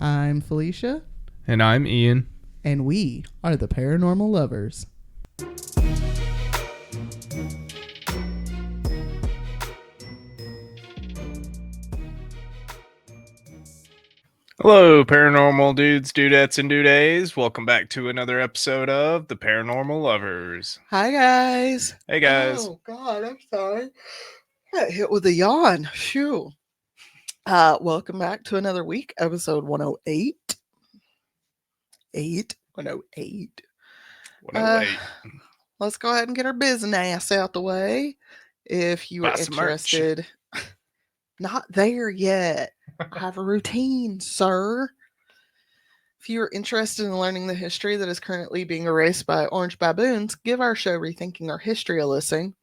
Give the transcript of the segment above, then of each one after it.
I'm Felicia, And I'm Ian. and we are the Paranormal Lovers. Hello, paranormal dudes, dudettes, and dudays. Welcome back to another episode of the Paranormal Lovers. Hi, guys. Hey, guys. Oh, God, I'm sorry. I got hit with a yawn. Phew. Welcome back to another week, episode 108. 108. 108. Let's go ahead and get our business out the way. If you are Buy some merch. interested, not there yet. I have a routine, sir. If you are interested in learning the history that is currently being erased by orange baboons, give our show Rethinking Our History a listen.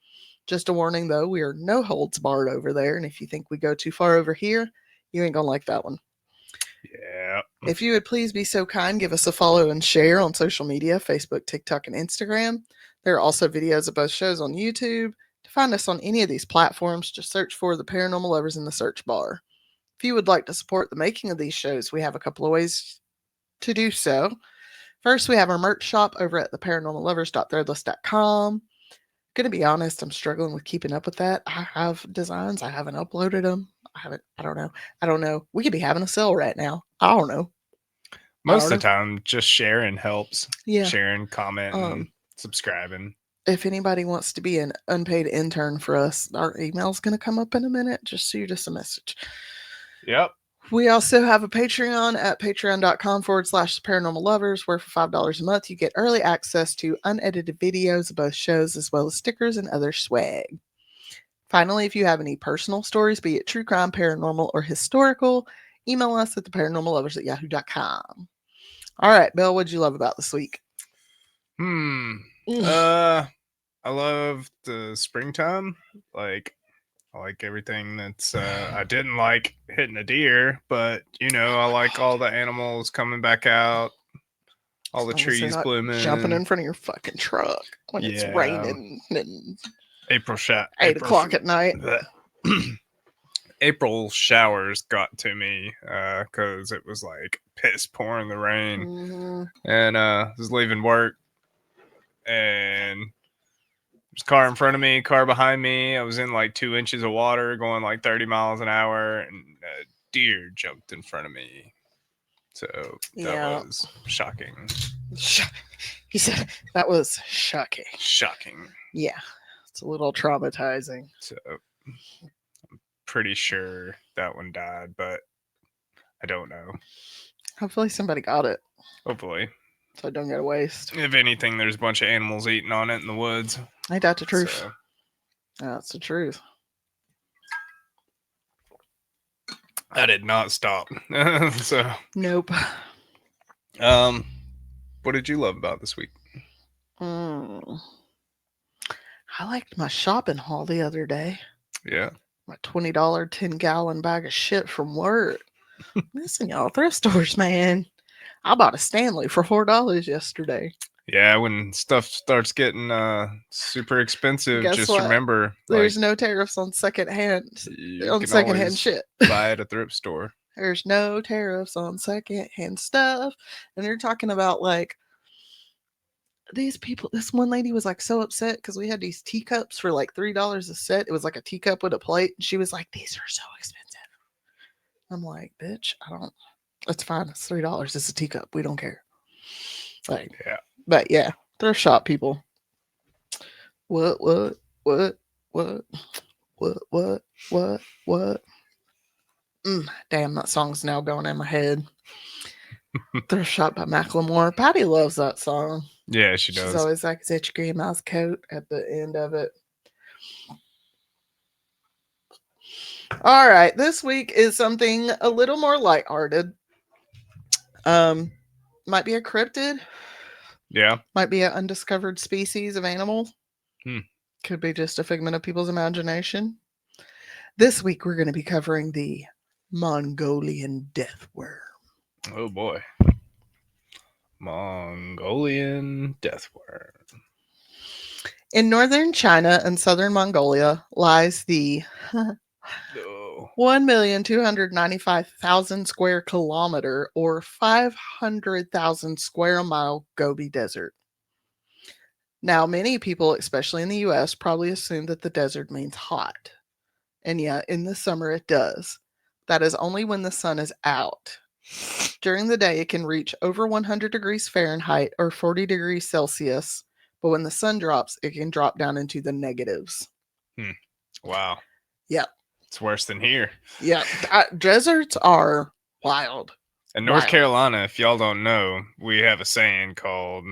Just a warning, though, we are no holds barred over there, and if you think we go too far over here, you ain't gonna like that one. Yeah. If you would please be so kind, give us a follow and share on social media, Facebook, TikTok, and Instagram. There are also videos of both shows on YouTube. To find us on any of these platforms, just search for The Paranormal Lovers in the search bar. If you would like to support the making of these shows, we have a couple of ways to do so. First, we have our merch shop over at theparanormallovers.threadless.com. Gonna be honest, I'm struggling with keeping up with that. I have designs, I haven't uploaded them. I don't know. We could be having a sale right now. I don't know. Most of the time, just sharing helps. Yeah. Sharing, commenting, subscribing. If anybody wants to be an unpaid intern for us, our email's gonna come up in a minute. Just shoot us a message. Yep. We also have a Patreon at patreon.com/paranormal lovers, where for $5 a month you get early access to unedited videos of both shows, as well as stickers and other swag. Finally, if you have any personal stories, be it true crime, paranormal, or historical, email us at theparanormallovers@yahoo.com. All right, Bill, what'd you love about this week? I love the springtime. I like everything that's I didn't like hitting a deer, but I like all the animals coming back out, all the trees blooming, jumping in front of your fucking truck when it's raining and April 8 o'clock at night. April showers got to me because it was like piss pouring the rain, and I was leaving work, and there's a car in front of me, car behind me. I was in like 2 inches of water, going like 30 miles an hour, and a deer jumped in front of me. So that was shocking. He said that was shocking. Shocking. Yeah, it's a little traumatizing. So I'm pretty sure that one died, but I don't know. Hopefully somebody got it. Hopefully. So it don't go to waste. If anything, there's a bunch of animals eating on it in the woods. Ain't that the truth? So. That's the truth. I did not stop. So nope. What did you love about this week? I liked my shopping haul the other day. Yeah. My $20 10-gallon bag of shit from work. Listen, y'all, thrift stores, man. I bought a Stanley for $4 yesterday. Yeah, when stuff starts getting super expensive, just remember there's no tariffs on secondhand shit. Buy at a thrift store. There's no tariffs on secondhand stuff. And they're talking about like these people. This one lady was like so upset because we had these teacups for like $3 a set. It was like a teacup with a plate. And she was like, "These are so expensive." I'm like, "Bitch, I don't. It's fine. It's $3. It's a teacup. We don't care." Like, yeah. But yeah, thrift shop people. What? Damn, that song's now going in my head. Thrift Shop by Macklemore. Patty loves that song. Yeah, she does. She's always like, "Is that your grandma's coat?" at the end of it. All right, this week is something a little more lighthearted. Might be a cryptid. Yeah. Might be an undiscovered species of animal. Could be just a figment of people's imagination. This week, we're going to be covering the Mongolian Death Worm. Oh, boy. Mongolian Death Worm. In northern China and southern Mongolia lies the 1,295,000 square kilometer or 500,000 square mile Gobi Desert. Now, many people, especially in the US, probably assume that the desert means hot. And yeah, in the summer it does. That is only when the sun is out. During the day, it can reach over 100 degrees Fahrenheit or 40 degrees Celsius, but when the sun drops, it can drop down into the negatives. Hmm. Wow. Yep. It's worse than here. Yep. Deserts are wild. In North Wild. Carolina, if y'all don't know, we have a saying called,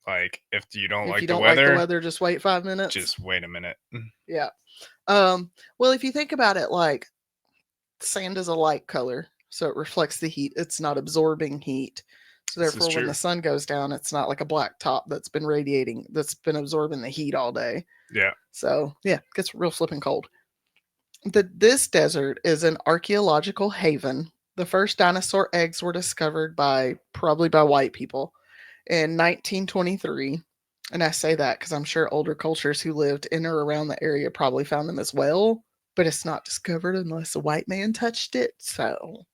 like, if you don't If you like the don't like the weather, weather, just wait 5 minutes. just wait a minute. Yeah. Well, if you think about it, like sand is a light color, so it reflects the heat. It's not absorbing heat. So This is therefore, when true. the sun goes down, it's not like a black top that's been radiating, that's been absorbing the heat all day. Yeah. So yeah, it gets real flipping cold. This desert is an archaeological haven. The first dinosaur eggs were discovered by probably by white people in 1923. And I say that because I'm sure older cultures who lived in or around the area probably found them as well, but it's not discovered unless a white man touched it. So,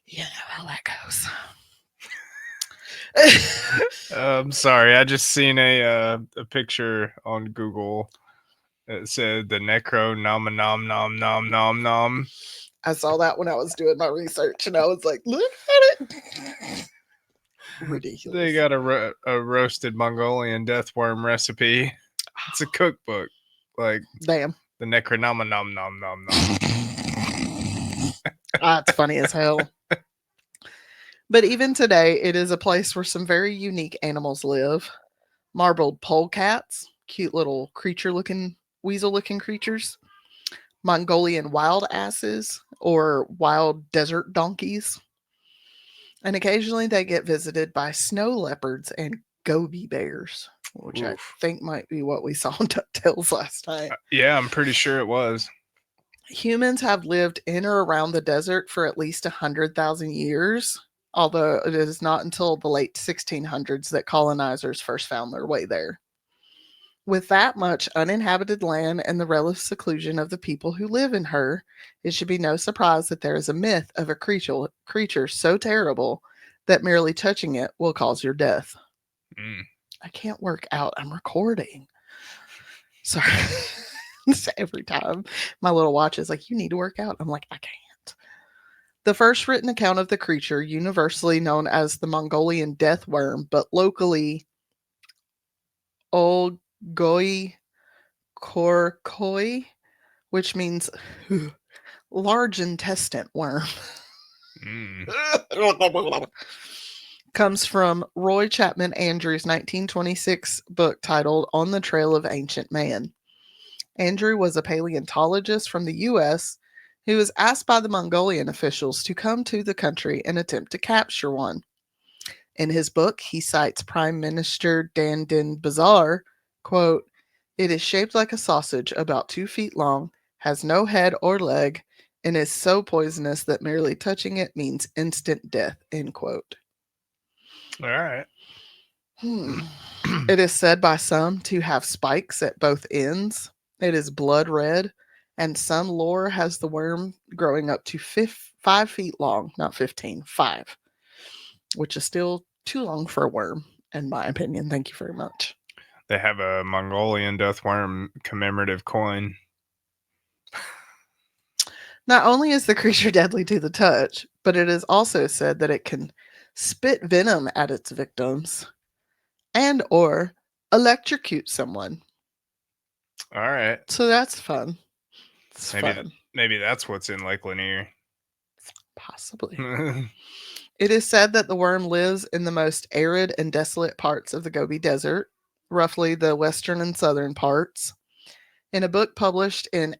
you know how that goes. Sorry, I just seen a picture on Google. It said the necro nom nom nom nom nom nom. I saw that when I was doing my research and I was like, look at it. Ridiculous. They got a roasted Mongolian death worm recipe. It's a cookbook. Like, damn. The necro nom nom nom nom nom. That's funny as hell. But even today, it is a place where some very unique animals live. Marbled polecats, cute little creature looking, weasel looking creatures. Mongolian wild asses or wild desert donkeys. And occasionally they get visited by snow leopards and Gobi bears, which I Oof. think might be what we saw on DuckTales last night. Yeah, I'm pretty sure it was. Humans have lived in or around the desert for at least 100,000 years, although it is not until the late 1600s that colonizers first found their way there. With that much uninhabited land and the relative seclusion of the people who live in her, it should be no surprise that there is a myth of a creature so terrible that merely touching it will cause your death. Mm. I can't work out. I'm recording. Sorry. Every time my little watch is like, you need to work out. I'm like, I can't. The first written account of the creature, universally known as the Mongolian Death Worm, but locally Olgoi Korkoi, which means large intestine worm, comes from Roy Chapman Andrews' 1926 book titled On the Trail of Ancient Man. Andrew was a paleontologist from the U.S. who was asked by the Mongolian officials to come to the country and attempt to capture one. In his book, he cites Prime Minister Dandin Bazar, quote, "It is shaped like a sausage, about 2 feet long, has no head or leg, and is so poisonous that merely touching it means instant death," end quote. All right. It is said by some to have spikes at both ends. It is blood red, and some lore has the worm growing up to 5 feet long, not 15, 5, which is still too long for a worm, in my opinion. Thank you very much. They have a Mongolian death worm commemorative coin. Not only is the creature deadly to the touch, but it is also said that it can spit venom at its victims and or electrocute someone. All right. So that's fun. It's fun. Maybe that's what's in Lake Lanier. Possibly. It is said that the worm lives in the most arid and desolate parts of the Gobi Desert, roughly the western and southern parts. In a book published in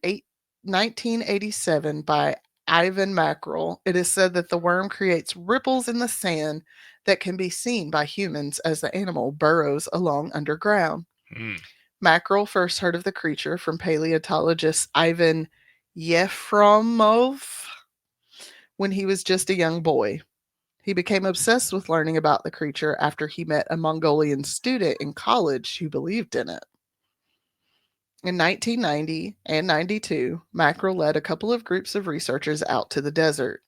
1987 by Ivan Mackerel, it is said that the worm creates ripples in the sand that can be seen by humans as the animal burrows along underground. Mackerel first heard of the creature from paleontologist Ivan Yefremov when he was just a young boy. He became obsessed with learning about the creature after he met a Mongolian student in college who believed in it. In 1990 and 92, Mackerel led a couple of groups of researchers out to the desert.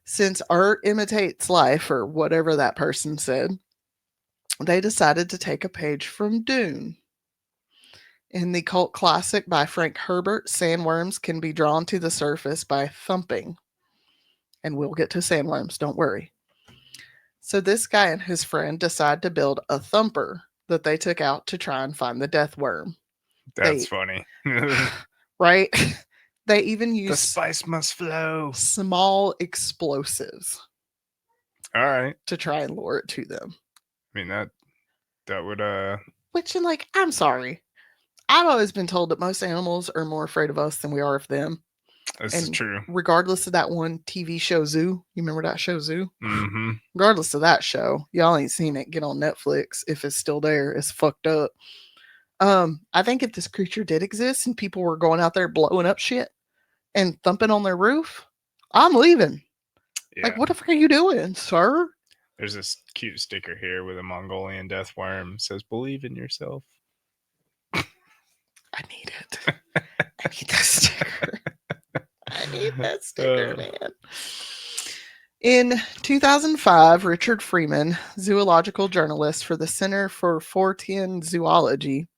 Since art imitates life, or whatever that person said, they decided to take a page from Dune. In the cult classic by Frank Herbert, sandworms can be drawn to the surface by thumping. And we'll get to sandworms, don't worry. So this guy and his friend decide to build a thumper that they took out to try and find the death worm. That's They funny. right? They even The use spice must flow. small explosives All right. to try and lure it to them. I mean that would Which, and like, I'm sorry. I've always been told that most animals are more afraid of us than we are of them. this is And true. regardless of that one TV show Zoo, you remember that show Zoo? Mm-hmm. Regardless of that show, y'all ain't seen it. Get on Netflix if it's still there. It's fucked up. I think if this creature did exist and people were going out there blowing up shit and thumping on their roof, I'm leaving. Like, Yeah. what the fuck are you doing, sir? There's this cute sticker here with a Mongolian Death Worm. It says "Believe in yourself." I need it. I need that sticker. I need that sticker, man. In 2005, Richard Freeman, zoological journalist for the Center for Fortean Zoology,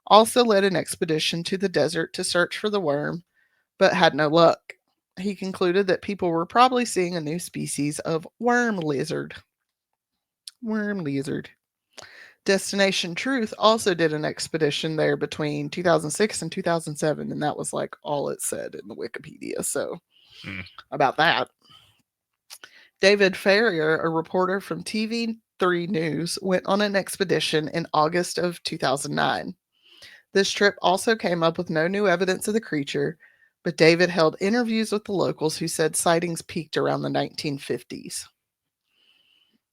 also led an expedition to the desert to search for the worm, but had no luck. He concluded that people were probably seeing a new species of worm lizard. Worm lizard. Destination Truth also did an expedition there between 2006 and 2007, and that was like all it said in the Wikipedia. So, about that. David Ferrier, a reporter from TV3 News, went on an expedition in August of 2009. This trip also came up with no new evidence of the creature, but David held interviews with the locals who said sightings peaked around the 1950s.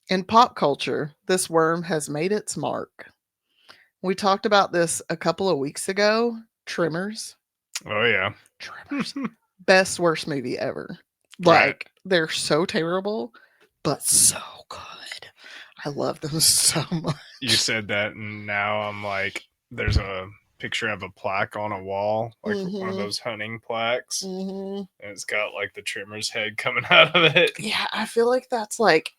In pop culture, this worm has made its mark. We talked about this a couple of weeks ago. Tremors. Oh yeah. Tremors. Best worst movie ever. Right. Like, they're so terrible, but so good. I love them so much. You said that, and now I'm like, there's a picture of a plaque on a wall, like one of Mm-hmm. those hunting plaques, Mm-hmm. and it's got like the trimmer's head coming out of it. Yeah, I feel like that's like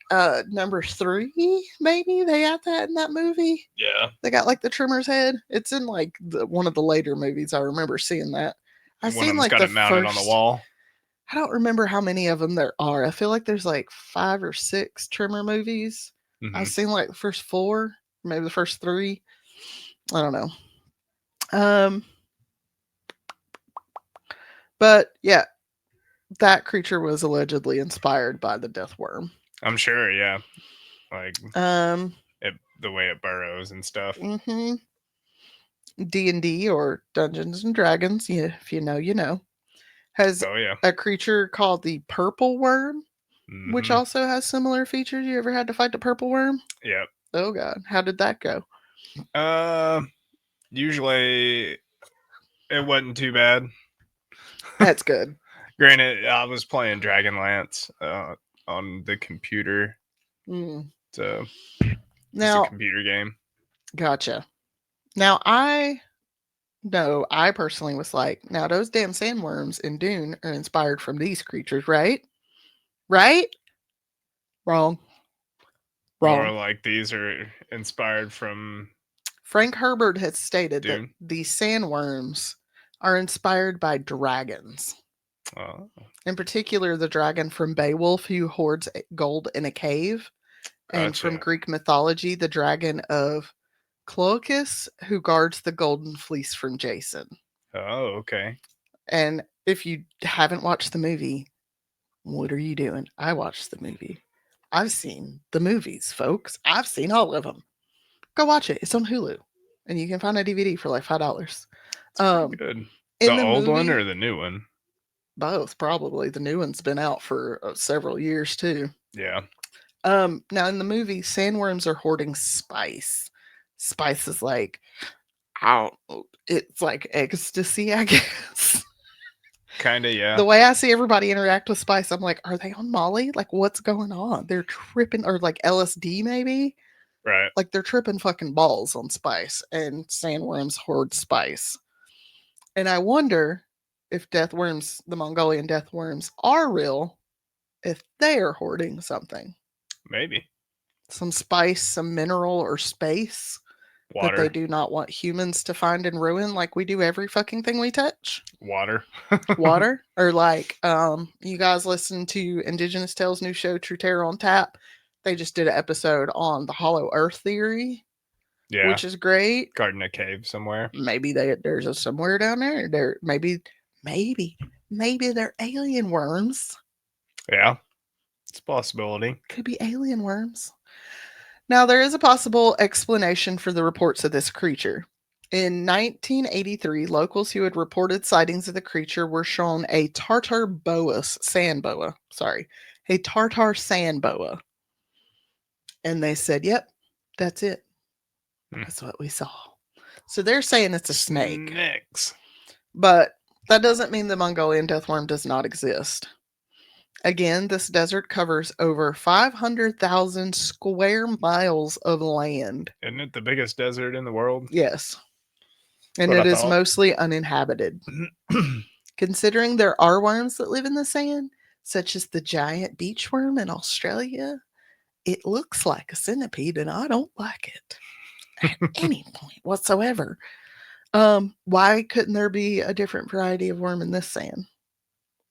number 3, maybe they had that in that movie. Yeah. They got like the trimmer's head. It's in like one of the later movies. I remember seeing that. I've One of seen them's like got the it mounted on the first. wall. I don't remember how many of them there are. I feel like there's like 5 or 6 trimmer movies. I've Mm-hmm. seen like the first 4, maybe the first 3. I don't know. Um, but yeah, that creature was allegedly inspired by the death worm. I'm sure. Yeah. Like Um, the way it burrows and stuff. mm-hmm. D&D, or Dungeons and Dragons, yeah, if you know, you know, has Oh yeah. a creature called the purple worm, which Mm-hmm. also has similar features. You ever had to fight the purple worm? Yep. Oh god, how did that go? Uh, usually it wasn't too bad. That's good. Granted, I was playing Dragonlance on the computer. Mm. So it's a Now, computer game. gotcha. Now, I personally was like, now those damn sandworms in Dune are inspired from these creatures, right? Right? Wrong. Or Wrong. like these are inspired from Frank Herbert has stated that Dune. the sandworms are inspired by dragons. Oh, In particular, the dragon from Beowulf who hoards gold in a cave, and from gotcha. Greek mythology, the dragon of Cloacus who guards the golden fleece from Jason. Oh, okay. And if you haven't watched the movie, what are you doing? I watched the movie. I've seen the movies, folks. I've seen all of them. Go watch it. It's on Hulu, and you can find a DVD for like $5. It's pretty good. The In the old one movie, or the new one? both probably. The new one's been out for several years too. Yeah. Now in the movie, sandworms are hoarding spice. Spice is like, I don't, it's like ecstasy, I guess. Kinda, yeah. The way I see everybody interact with spice, I'm like, are they on Molly? Like, what's going on? They're tripping, or like LSD, maybe. Right. Like they're tripping fucking balls on spice, and sandworms hoard spice. And I wonder if death worms, the Mongolian death worms, are real, if they are hoarding something. Maybe. Some spice, some mineral, or space that they Water. do not want humans to find and ruin like we do every fucking thing we touch. Water. Water. Or like you guys listen to Indigenous Tales' new show, True Terror on Tap. They just did an episode on the hollow earth theory, Yeah. which is great. Guarding a cave somewhere. Maybe there's a somewhere down there. Maybe they're alien worms. Yeah. It's a possibility. Could be alien worms. Now, there is a possible explanation for the reports of this creature. In 1983, locals who had reported sightings of the creature were shown a tartar sand boa. Sorry, a tartar sand boa. And they said, yep, that's it. That's what we saw. So they're saying it's a snake. Snakes. But that doesn't mean the Mongolian death worm does not exist. Again, this desert covers over 500,000 square miles of land. Isn't it the biggest desert in the world? Yes. And it is mostly uninhabited. Considering there are worms that live in the sand, such as the giant beach worm in Australia, it looks like a centipede, and I don't like it at any point whatsoever. Why couldn't there be a different variety of worm in this sand?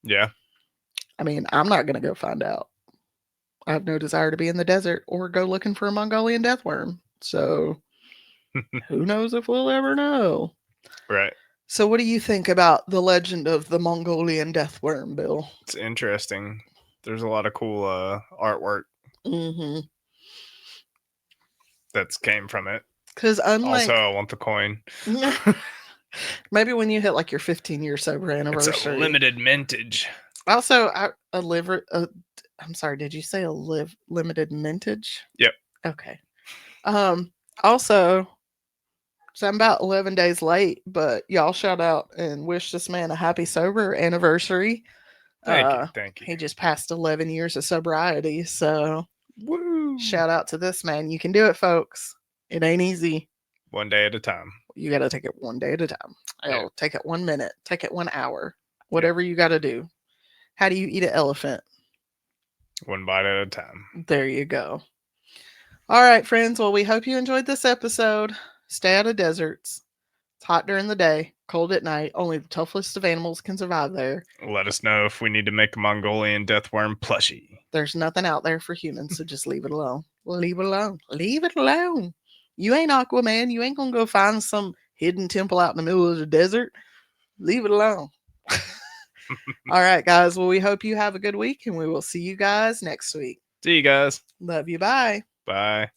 Yeah. I mean, I'm not going to go find out. I have no desire to be in the desert or go looking for a Mongolian death worm. So who knows if we'll ever know. Right. So what do you think about the legend of the Mongolian death worm, Bill? It's interesting. There's a lot of cool artwork that's came from it. Because unlike... Also, I want the coin. Maybe when you hit like your 15-year sober anniversary. It's a limited mintage. Also, I'm sorry, did you say a limited mintage? Yep. Okay. Also, so I'm about 11 days late, but y'all shout out and wish this man a happy sober anniversary. Thank you. He just passed 11 years of sobriety, so woo! Shout out to this man. You can do it, folks. It ain't easy. One day at a time. You got to take it one day at a time. Yeah. Take it 1 minute. Take it 1 hour. Whatever you got to do. How do you eat an elephant? One bite at a time. There you go. All right, friends. Well, we hope you enjoyed this episode. Stay out of deserts. It's hot during the day, cold at night. Only the toughest of animals can survive there. Let us know if we need to make a Mongolian death worm plushie. There's nothing out there for humans, so just leave it alone. Leave it alone. Leave it alone. You ain't Aquaman. You ain't going to go find some hidden temple out in the middle of the desert. Leave it alone. All right, guys. Well, we hope you have a good week, and we will see you guys next week. See you guys. Love you. Bye. Bye.